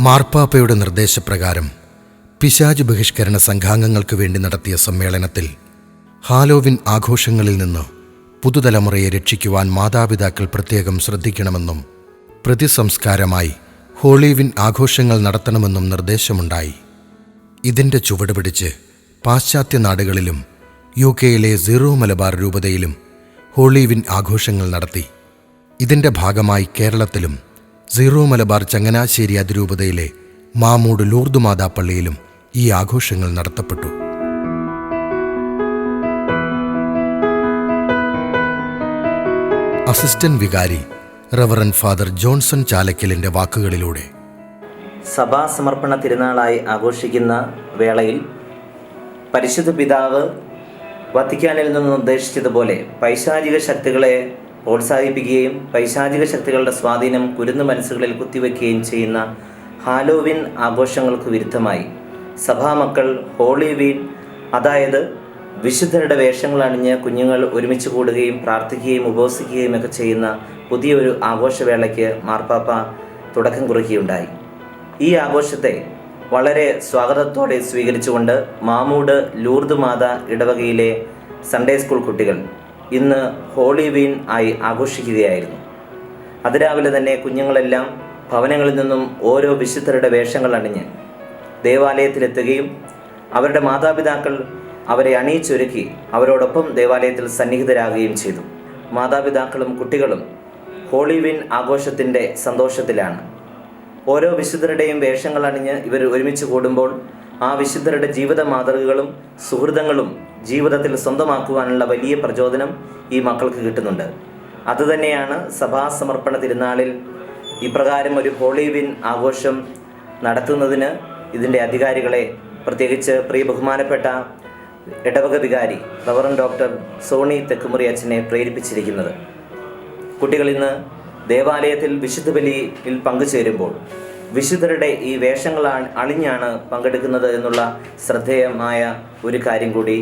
മാർപ്പാപ്പയുടെ നിർദ്ദേശപ്രകാരം പിശാച് ബഹിഷ്കരണ സംഘാംഗങ്ങൾക്ക് വേണ്ടി നടത്തിയ സമ്മേളനത്തിൽ ഹാലോവിൻ ആഘോഷങ്ങളിൽ നിന്ന് പുതുതലമുറയെ രക്ഷിക്കുവാൻ മാതാപിതാക്കൾ പ്രത്യേകം ശ്രദ്ധിക്കണമെന്നും പ്രതിസംസ്കാരമായി ഹോളിവിൻ ആഘോഷങ്ങൾ നടത്തണമെന്നും നിർദ്ദേശമുണ്ടായി. ഇതിൻ്റെ ചുവടുപിടിച്ച് പാശ്ചാത്യ നാടുകളിലും UK-യിലെ സീറോ മലബാർ രൂപതയിലും ഹോളിവിൻ ആഘോഷങ്ങൾ നടത്തി. ഇതിൻ്റെ ഭാഗമായി കേരളത്തിലും സീറോ മലബാർ ചങ്ങനാശ്ശേരി അതിരൂപതയിലെ മാമൂട് ലൂർദ് മാതാ പള്ളിയിലും ഈ ആഘോഷങ്ങൾ നടത്തപ്പെട്ടു. അസിസ്റ്റന്റ് വികാരി റവറൻ ഫാദർ ജോൺസൺ ചാലക്കലിൻ്റെ വാക്കുകളിലൂടെ സഭാ സമർപ്പണ തിരുനാളായി ആഘോഷിക്കുന്ന വേളയിൽ പരിശുദ്ധ പിതാവ് വത്തിക്കാനിൽ നിന്ന് നിർദ്ദേശിച്ചതുപോലെ പൈശാചിക ശക്തികളെ പ്രോത്സാഹിപ്പിക്കുകയും പൈശാചിക ശക്തികളുടെ സ്വാധീനം കുരുന്നു മനസ്സുകളിൽ കുത്തിവെക്കുകയും ചെയ്യുന്ന ഹാലോവിൻ ആഘോഷങ്ങൾക്ക് വിരുദ്ധമായി സഭാമക്കൾ ഹോളിവീൻ, അതായത് വിശുദ്ധരുടെ വേഷങ്ങൾ അണിഞ്ഞ് കുഞ്ഞുങ്ങൾ ഒരുമിച്ച് കൂടുകയും പ്രാർത്ഥിക്കുകയും ഉപവസിക്കുകയും ഒക്കെ ചെയ്യുന്ന പുതിയൊരു ആഘോഷവേളയ്ക്ക് മാർപ്പാപ്പ തുടക്കം കുറിക്കുകയുണ്ടായി. ഈ ആഘോഷത്തെ വളരെ സ്വാഗതത്തോടെ സ്വീകരിച്ചുകൊണ്ട് മാമൂട് ലൂർദ് മാതാ ഇടവകയിലെ സൺഡേ സ്കൂൾ കുട്ടികൾ ഇന്ന് ഹോളിവീൻ ആയി ആഘോഷിക്കുകയായിരുന്നു. അതിരാവിലെ തന്നെ കുഞ്ഞുങ്ങളെല്ലാം ഭവനങ്ങളിൽ നിന്നും ഓരോ വിശുദ്ധരുടെ വേഷങ്ങൾ അണിഞ്ഞ് ദേവാലയത്തിലെത്തുകയും അവരുടെ മാതാപിതാക്കൾ അവരെ അണിയിച്ചൊരുക്കി അവരോടൊപ്പം ദേവാലയത്തിൽ സന്നിഹിതരാകുകയും ചെയ്തു. മാതാപിതാക്കളും കുട്ടികളും ഹോളിവീൻ ആഘോഷത്തിൻ്റെ സന്തോഷത്തിലാണ്. ഓരോ വിശുദ്ധരുടെയും വേഷങ്ങൾ അണിഞ്ഞ് ഇവർ ഒരുമിച്ച് കൂടുമ്പോൾ ആ വിശുദ്ധരുടെ ജീവിത മാതൃകകളും സുഹൃതങ്ങളും ജീവിതത്തിൽ സ്വന്തമാക്കുവാനുള്ള വലിയ പ്രചോദനം ഈ മക്കൾക്ക് കിട്ടുന്നുണ്ട്. അതുതന്നെയാണ് സഭാസമർപ്പണ തിരുനാളിൽ ഇപ്രകാരം ഒരു ഹോളിവീൻ ആഘോഷം നടത്തുന്നതിന് ഇതിൻ്റെ അധികാരികളെ, പ്രത്യേകിച്ച് ബഹുമാനപ്പെട്ട ഇടവക വികാരി റവറൻ ഡോക്ടർ സോണി തെക്കുമുറി അച്ഛനെ പ്രേരിപ്പിച്ചിരിക്കുന്നത്. കുട്ടികൾ ഇന്ന് ദേവാലയത്തിൽ വിശുദ്ധ ബലിയിൽ പങ്കുചേരുമ്പോൾ വിശുദ്ധരുടെ ഈ വേഷങ്ങൾ അണിഞ്ഞാണ് പങ്കെടുക്കുന്നത് എന്നുള്ള ശ്രദ്ധേയമായ ഒരു കാര്യം കൂടി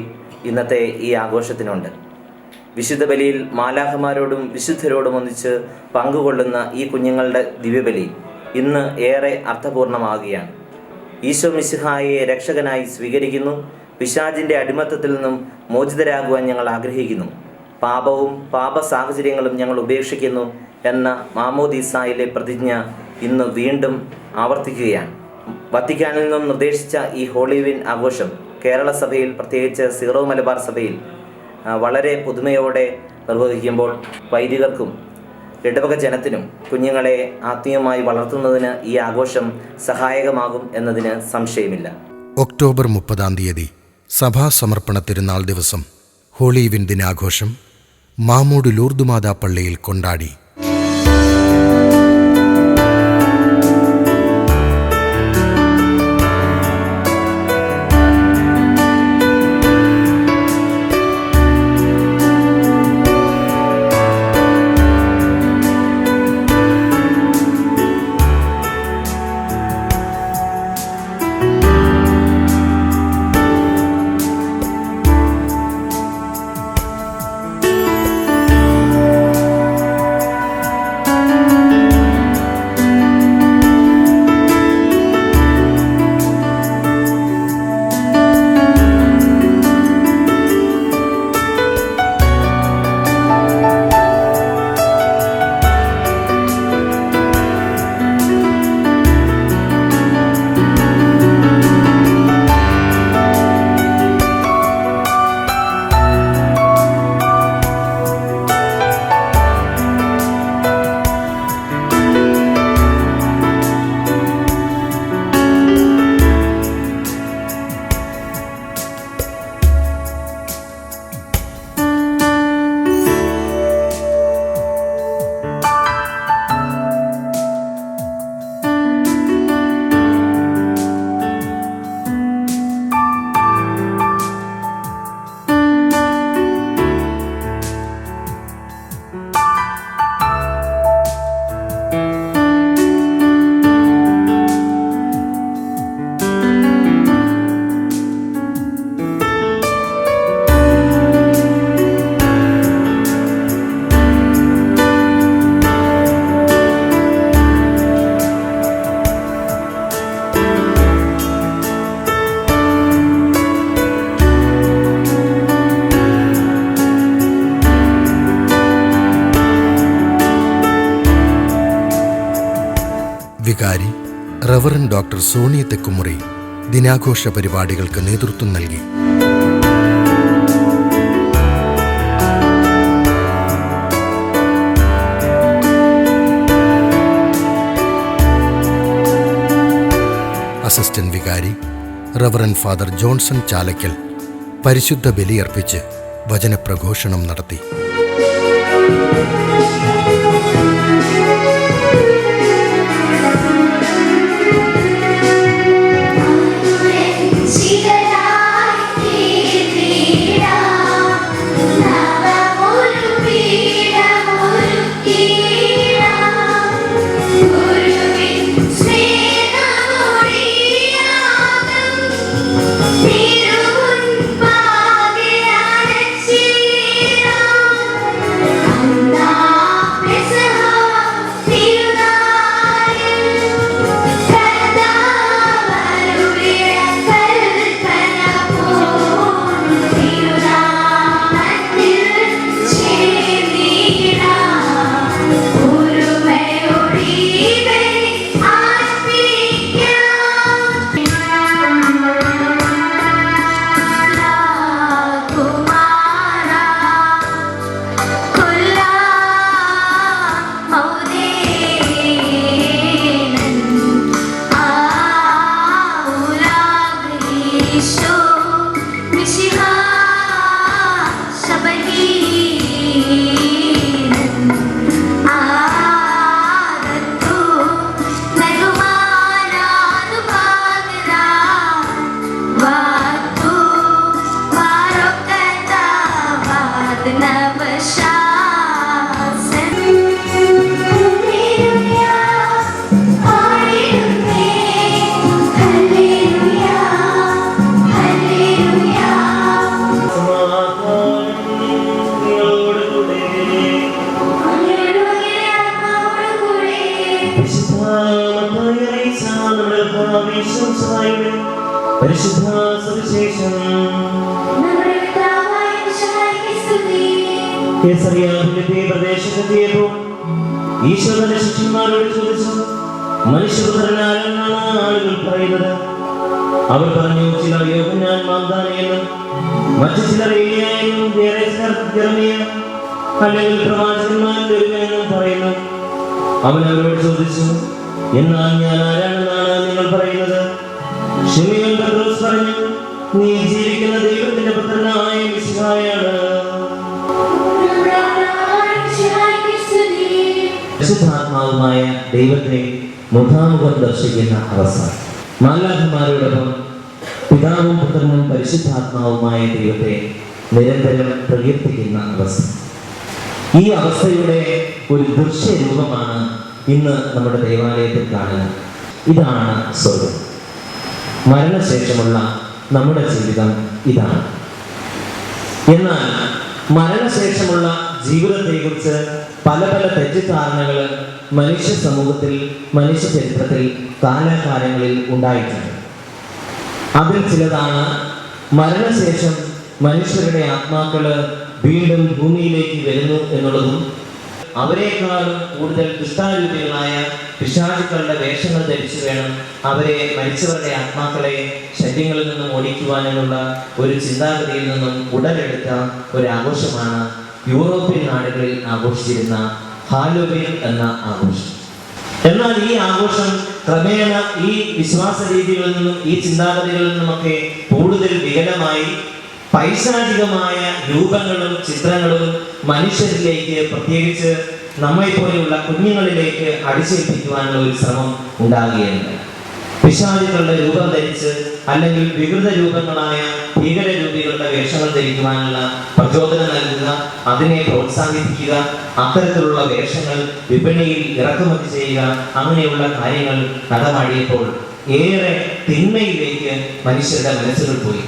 ഇന്നത്തെ ഈ ആഘോഷത്തിനുണ്ട്. വിശുദ്ധ ബലിയിൽ മാലാഖമാരോടും വിശുദ്ധരോടും ഒന്നിച്ച് പങ്കുകൊള്ളുന്ന ഈ കുഞ്ഞുങ്ങളുടെ ദിവ്യബലി ഇന്ന് ഏറെ അർത്ഥപൂർണമാകുകയാണ്. ഈശോ മിശിഹായെ രക്ഷകനായി സ്വീകരിക്കുന്നു. പിശാചിൻ്റെ അടിമത്തത്തിൽ നിന്നും മോചിതരാകുവാൻ ഞങ്ങൾ ആഗ്രഹിക്കുന്നു. പാപവും പാപ സാഹചര്യങ്ങളും ഞങ്ങൾ ഉപേക്ഷിക്കുന്നു എന്ന മാമോദീസായിലെ പ്രതിജ്ഞ ഇന്ന് വീണ്ടും ആവർത്തിക്കുകയാണ്. വത്തിക്കാനിൽ നിന്നും നിർദ്ദേശിച്ച ഈ ഹോളിവീൻ ആഘോഷം കേരള സഭയിൽ, പ്രത്യേകിച്ച് സീറോ മലബാർ സഭയിൽ വളരെ പുതുമയോടെ നിർവഹിക്കുമ്പോൾ വൈദികർക്കും ഇടവക ജനത്തിനും കുഞ്ഞുങ്ങളെ ആത്മീയമായി വളർത്തുന്നതിന് ഈ ആഘോഷം സഹായകമാകും എന്നതിന് സംശയമില്ല. ഒക്ടോബർ 30 സഭാ സമർപ്പണ തിരുനാൾ ദിവസം ഹോളിവീൻ ദിനാഘോഷം മാമൂട് ലൂർദ് മാതാ പള്ളിയിൽ കൊണ്ടാടി. വികാരി റവറൻ ഡോക്ടർ സോണി തെക്കുമുറി ദിനാഘോഷ പരിപാടികൾക്ക് നേതൃത്വം നൽകി. അസിസ്റ്റന്റ് വികാരി റവറൻ ഫാദർ ജോൺസൺ ചാലക്കൽ പരിശുദ്ധ ബലിയർപ്പിച്ച് വചനപ്രഘോഷണം നടത്തി. പരിശുദ്ധ സുവിശേഷം പ്രദേശത്തെത്തിയപ്പോൾ ഈശോ തന്റെ ശിഷ്യന്മാരോട് ചോദിച്ചു, മനുഷ്യപുത്രനാരെന്നാണ് ആളുകൾ പറയുന്നത്? അവർ പറഞ്ഞു, ചിലർ യോഹന്നാൻ മാംദാനിയെന്നും, മറ്റു ചിലർ ഏലിയായെന്നും, വേറെ ചിലർ ജെറമിയ അല്ലെങ്കിൽ പ്രവാചകന്മാരിൽ ഒരുവനെന്നും പറയുന്നു. അവൻ അവരോട് ചോദിച്ചു, എന്നാൽ ഞാൻ ആരാണെന്നാണ് നിങ്ങൾ പറയുന്നത്? ശിമയോൻ പത്രോസ് പറഞ്ഞു, നീ ജീവിക്കുന്ന ദൈവത്തിന്റെ പുത്രനായ മിശിഹായാണ്. പരിശുദ്ധാത്മാവുമായ ദൈവത്തെ മുഖാമുഖം ദർശിക്കുന്ന അവസ്ഥ. മാലാഖമാരോടൊപ്പം പിതാവും പുത്രനും പരിശുദ്ധാത്മാവുമായ ദൈവത്തെ നിരന്തരം പ്രകീർത്തിക്കുന്ന അവസ്ഥ. ഈ അവസ്ഥയുടെ ഒരു ദൃശ്യരൂപമാണ് ഇന്ന് നമ്മുടെ ദേവാലയത്തിൽ കാണുന്നത്. ഇതാണ് സ്വർഗം. മരണശേഷമുള്ള നമ്മുടെ ജീവിതം ഇതാണ്. എന്നാൽ മരണശേഷമുള്ള ജീവിതത്തെക്കുറിച്ച് പല പല തെറ്റിദ്ധാരണകൾ മനുഷ്യ സമൂഹത്തിൽ, മനുഷ്യ ചരിത്രത്തിൽ കാലാകാലങ്ങളിൽ ഉണ്ടായിട്ടുണ്ട്. അതിൽ ചിലതാണ് മരണശേഷം മനുഷ്യരുടെ ആത്മാക്കള് വീണ്ടും ഭൂമിയിലേക്ക് വരുന്നു എന്നുള്ളതും, അവരെക്കാളും കൂടുതൽ ദുഷ്ടാരൂപികളായ പിശാചുക്കളുടെ വേഷങ്ങൾ ധരിച്ചു വേണം അവരെ, മരിച്ചവരുടെ ആത്മാക്കളെ ശല്യങ്ങളിൽ നിന്നും ഓടിക്കുവാനുള്ള ഒരു ചിന്താഗതിയിൽ നിന്നും ഉടലെടുത്ത ഒരു ആഘോഷമാണ് യൂറോപ്യൻ നാടുകളിൽ ആഘോഷിച്ചിരുന്ന ഹാലോവീൻ എന്ന ആഘോഷം. എന്നാൽ ഈ ആഘോഷം ക്രമേണ ഈ വിശ്വാസ രീതികളിൽ നിന്നും ഈ ചിന്താഗതികളിൽ നിന്നുമൊക്കെ കൂടുതൽ വികലമായി പൈശാചികമായ രൂപങ്ങളും ചിത്രങ്ങളും മനുഷ്യരിലേക്ക്, പ്രത്യേകിച്ച് നമ്മെ പോലെയുള്ള കുഞ്ഞുങ്ങളിലേക്ക് അടിച്ചേൽപ്പിക്കുവാനുള്ള ഒരു ശ്രമം ഉണ്ടാകുകയുണ്ട്. പിശാചുക്കളുടെ രൂപം ധരിച്ച് അല്ലെങ്കിൽ വികൃത രൂപങ്ങളായ ഭീകര രൂപികളുടെ വേഷങ്ങൾ ധരിക്കുവാനുള്ള പ്രചോദനം നൽകുക, അതിനെ പ്രോത്സാഹിപ്പിക്കുക, അത്തരത്തിലുള്ള വേഷങ്ങൾ വിപണിയിൽ ഇറക്കുമതി ചെയ്യുക, അങ്ങനെയുള്ള കാര്യങ്ങൾ നടമാടിയപ്പോൾ ഏറെ തിന്മയിലേക്ക് മനുഷ്യരുടെ മനസ്സുകൾ പോയി.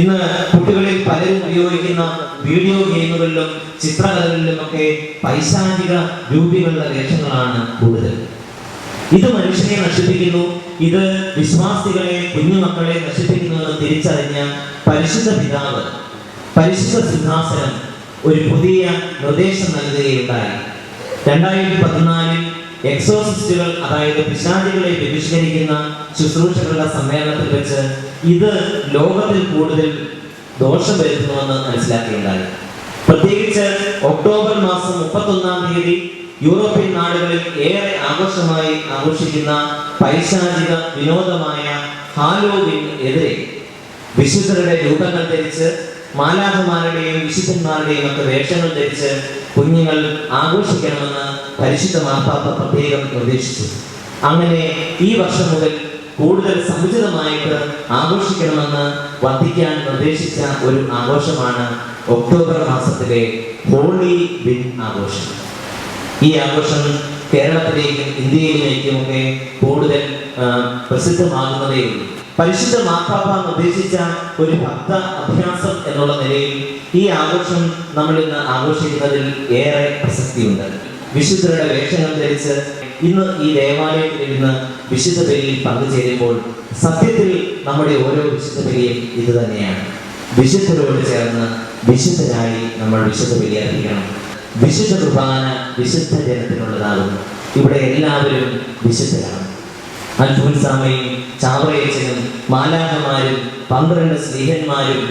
ഇന്ന് കുട്ടികളിൽ പലരും ഉപയോഗിക്കുന്ന വീഡിയോ ഗെയിമുകളിലും ചിത്രകലകളിലുമൊക്കെ പൈശാചിക രൂപികളുടെ വേഷങ്ങളാണ് കൂടുതൽ. ഇത് മനുഷ്യനെ നശിപ്പിക്കുന്നു, ഇത് വിശ്വാസികളെ, കുഞ്ഞുമക്കളെ നശിപ്പിക്കുന്നുവെന്ന് തിരിച്ചറിഞ്ഞ പരിശുദ്ധ പിതാവ്, പരിശുദ്ധ സിംഹാസനം ഒരു പുതിയ നിർദ്ദേശം നൽകുകയുണ്ടായി. 2014 എക്സോസിസ്റ്റുകൾ, അതായത് പിശാചുകളെ ബഹിഷ്കരിക്കുന്ന ശുശ്രൂഷകളുടെ സമ്മേളനത്തിൽ വെച്ച് ഇത് ലോകത്തിൽ കൂടുതൽ ദോഷം വരുത്തുന്നുവെന്ന് മനസ്സിലാക്കുകയുണ്ടായി. പ്രത്യേകിച്ച് ഒക്ടോബർ മാസം 31-ാം തീയതി യൂറോപ്യൻ നാടുകളിൽ ഏറെ ആഘോഷമായി ആഘോഷിക്കുന്ന പൈശാചിക വിനോദമായ ഹാലോവീന് എതിരെ വിശുദ്ധരുടെ രൂപങ്ങൾ ധരിച്ച്, മാലാഖമാരുടെയും വിശുദ്ധന്മാരുടെയും ഒക്കെ വേഷങ്ങൾ ധരിച്ച് കുഞ്ഞുങ്ങൾ ആഘോഷിക്കണമെന്ന് പരിശുദ്ധ മാർപ്പാപ്പ പ്രത്യേകം നിർദ്ദേശിച്ചു. അങ്ങനെ ഈ വർഷം മുതൽ കൂടുതൽ സമുചിതമായിട്ട് ആഘോഷിക്കണമെന്ന് വത്തിക്കാൻ നിർദ്ദേശിച്ച ഒരു ആഘോഷമാണ് ഒക്ടോബർ മാസത്തിലെ ഹോളി വിൻ ആഘോഷം. ഈ ആഘോഷം കേരളത്തിലേക്കും ഇന്ത്യയിലേക്കും ഒക്കെ കൂടുതൽ പ്രസിദ്ധമാകുന്നതേ ഉള്ളൂ. പരിശുദ്ധ മാർപ്പാപ്പ നിർദ്ദേശിച്ച ഒരു ഭക്ത അഭ്യാസം എന്നുള്ള നിലയിൽ ഈ ആഘോഷം നമ്മൾ ഇന്ന് ആഘോഷിക്കുന്നതിൽ ഏറെ പ്രസക്തിയുണ്ട്. വിശുദ്ധരുടെ വേഷങ്ങൾ ധരിച്ച് ഇന്ന് ഈ ദേവാലയത്തിൽ ഇരുന്ന് വിശുദ്ധ ബലിയിൽ പങ്കുചേരുമ്പോൾ സത്യത്തിൽ നമ്മുടെ ഓരോ വിശുദ്ധ ബലിയും ഇത് തന്നെയാണ്. വിശുദ്ധരോട് ചേർന്ന് വിശുദ്ധരായി നമ്മൾ വിശുദ്ധ ബലി അർപ്പിക്കണം. വിശുദ്ധ കുർബാന വിശുദ്ധ ജനത്തിനുള്ളതാകുന്നു. ഇവിടെ എല്ലാവരും വിശുദ്ധരാണ്. അൽഫോൻസാമയും ചാവറയച്ചനും മാലാഖമാരും 12 സ്ലീഹന്മാരും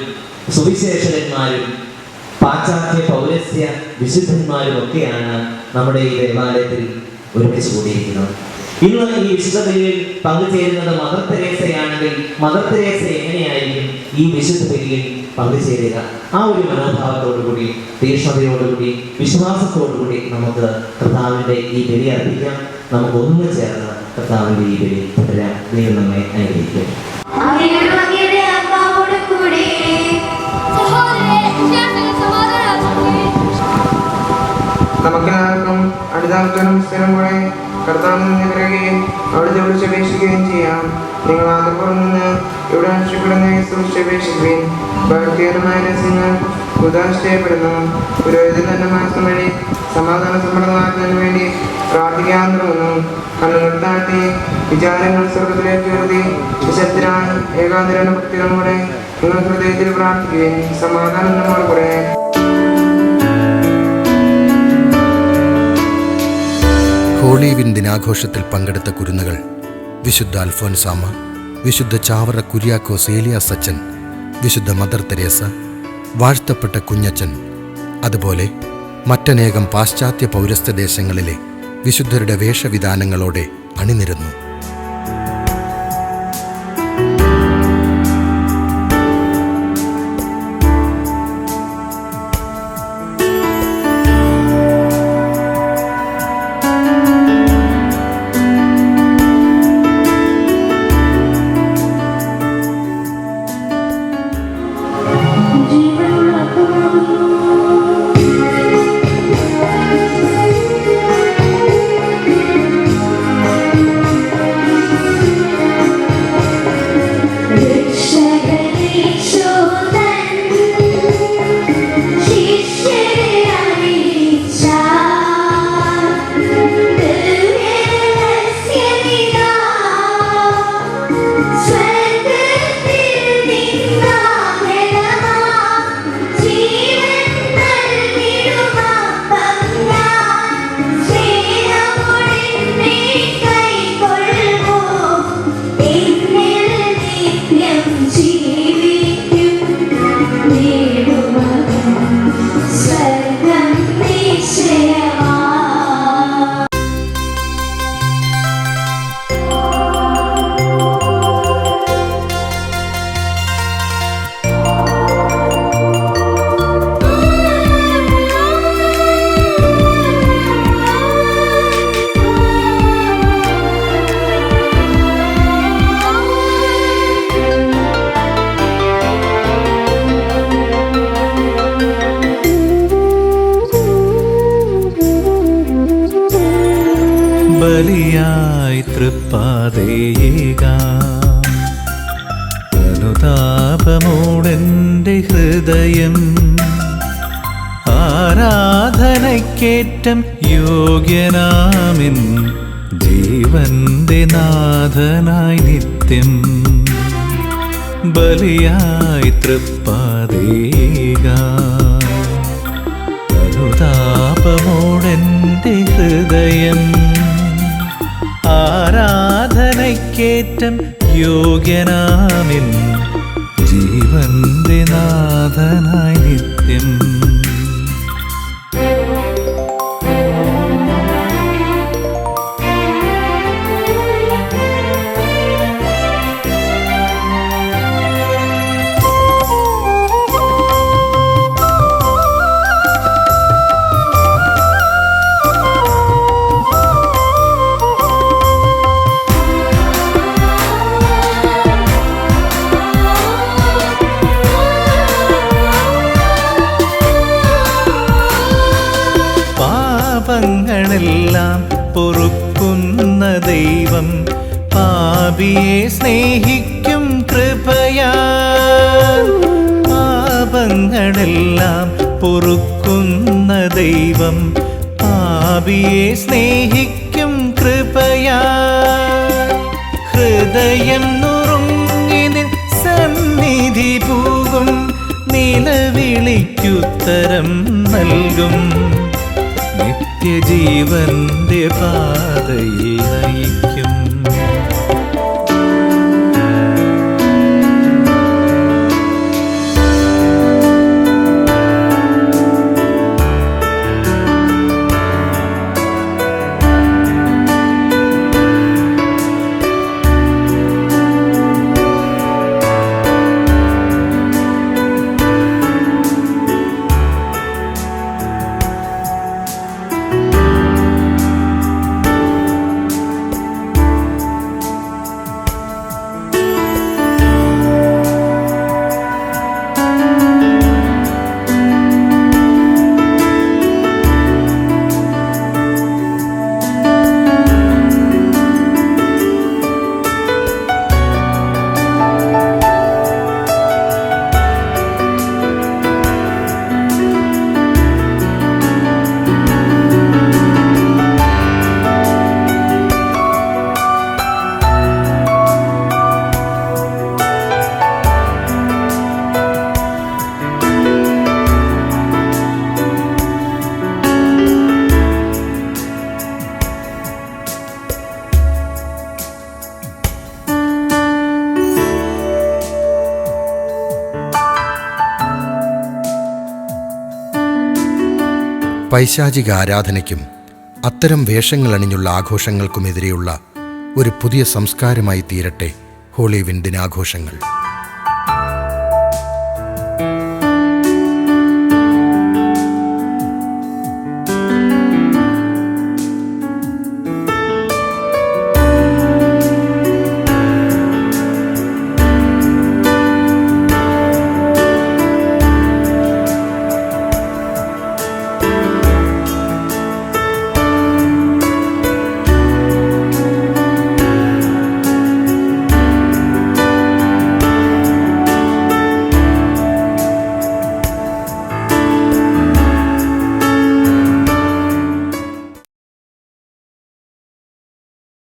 സുവിശേഷകന്മാരും പാശ്ചാത്യ പൗരസ്ത്യ വിശുദ്ധന്മാരും ഒക്കെയാണ് നമ്മുടെ ഈ ദേവാലയത്തിൽ ഒരുമിച്ച് കൂടിയിരിക്കുന്നത്. ഇന്ന് ഈ വിശുദ്ധ ബലിയിൽ പങ്കുചേരുന്നത് മദർ തെരേസയാണെങ്കിൽ മദർ തെരേസ എങ്ങനെയായിരിക്കും ഈ വിശുദ്ധ ബലിയിൽ പങ്കുചേരുക? ആ ഒരു മനോഭാവത്തോടുകൂടി, തീക്ഷ്ണതയോടുകൂടി, വിശ്വാസത്തോടുകൂടി നമുക്ക് കർത്താവിൻ്റെ ഈ ബലി അർപ്പിക്കാം. നമുക്ക് ഒന്ന് ചേർന്ന് കർത്താവിൻ്റെ ഈ ബലി തുടരാം. ദൈവം നമ്മെ അനുഗ്രഹിക്കും. നമുക്കെല്ലാവർക്കും അടുത്താമത്തോടും സ്ഥിരം കൂടെ കർത്താവിൽ നിന്ന് പറയുകയും അവിടുത്തെ വിളിച്ചപേക്ഷിക്കുകയും ചെയ്യാം. നിങ്ങൾ ആദ്യപ്പുറം നിന്ന് ഇവിടെ അനുഷ്ഠിക്കപ്പെടുന്ന സൂക്ഷിച്ചപേക്ഷിക്കുകയും ഭക്തികരമായ രഹസ്യങ്ങൾ ഉദാശയപ്പെടുന്നു. പുരോഹിതൻ തന്റെ മനസ്സ് വഴി സമാധാന സമ്മർദ്ദമാക്കുന്നതിന് വേണ്ടി പ്രാർത്ഥിക്കാൻ തുടങ്ങുന്നു. കണ്ണുകൾ താഴ്ത്തി വിചാരങ്ങൾ സ്വർഗത്തിലേക്ക് ഉയർത്തി വിശുദ്ധരായി ഏകാന്തരന്റെ ഭക്തികളോടെ നിങ്ങൾ ഹൃദയത്തിൽ പ്രാർത്ഥിക്കുകയും സമാധാനം നമ്മോട് കൂടെ. ഹോളി വിൻ ദിനാഘോഷത്തിൽ പങ്കെടുത്ത കുരുന്നുകൾ വിശുദ്ധ അൽഫോൻസാമ, വിശുദ്ധ ചാവറ കുര്യാക്കോസ് ഏലിയാസ് അച്ചൻ, വിശുദ്ധ മദർ തെരേസ, വാഴ്ത്തപ്പെട്ട കുഞ്ഞച്ചൻ, അതുപോലെ മറ്റനേകം പാശ്ചാത്യ പൗരസ്ത്യ ദേശങ്ങളിലെ വിശുദ്ധരുടെ വേഷവിധാനങ്ങളോടെ അണിനിരന്നു. ബലിയായി തൃപ്പാതേകാം അനുതാപമോടെൻ്റെ ഹൃദയം ആരാധനയ്ക്കേറ്റം യോഗ്യനാമിൻ ജീവന്റെ നാഥനായി നിത്യം ബലിയായി തൃപ്പാതേകാം അനുതാപമോടെൻ്റെ ഹൃദയം അങ്ങേയറ്റം യോഗ്യനാമിൻ ജീവന്റെ നാഥനായി നിത്യം. പാപങ്ങളെല്ലാം പൊറുക്കുന്ന ദൈവം പാപിയെ സ്നേഹിക്കും കൃപയാൽ. പാപങ്ങളെല്ലാം പൊറുക്കുന്ന ദൈവം പാപിയെ സ്നേഹിക്കും കൃപയാൽ. ഹൃദയം നുറുങ്ങി നിൻ സന്നിധി പൂകും നിലവിളിക്കുത്തരം നൽകും. നിത്യജീവന്റെ പാതയിൽ നയിക്കും. പൈശാചിക ആരാധനയ്ക്കും അത്തരം വേഷങ്ങളണിഞ്ഞുള്ള ആഘോഷങ്ങൾക്കുമെതിരെയുള്ള ഒരു പുതിയ സംസ്കാരമായി തീരട്ടെ ഹോളി വിൻ ദിനാഘോഷങ്ങൾ.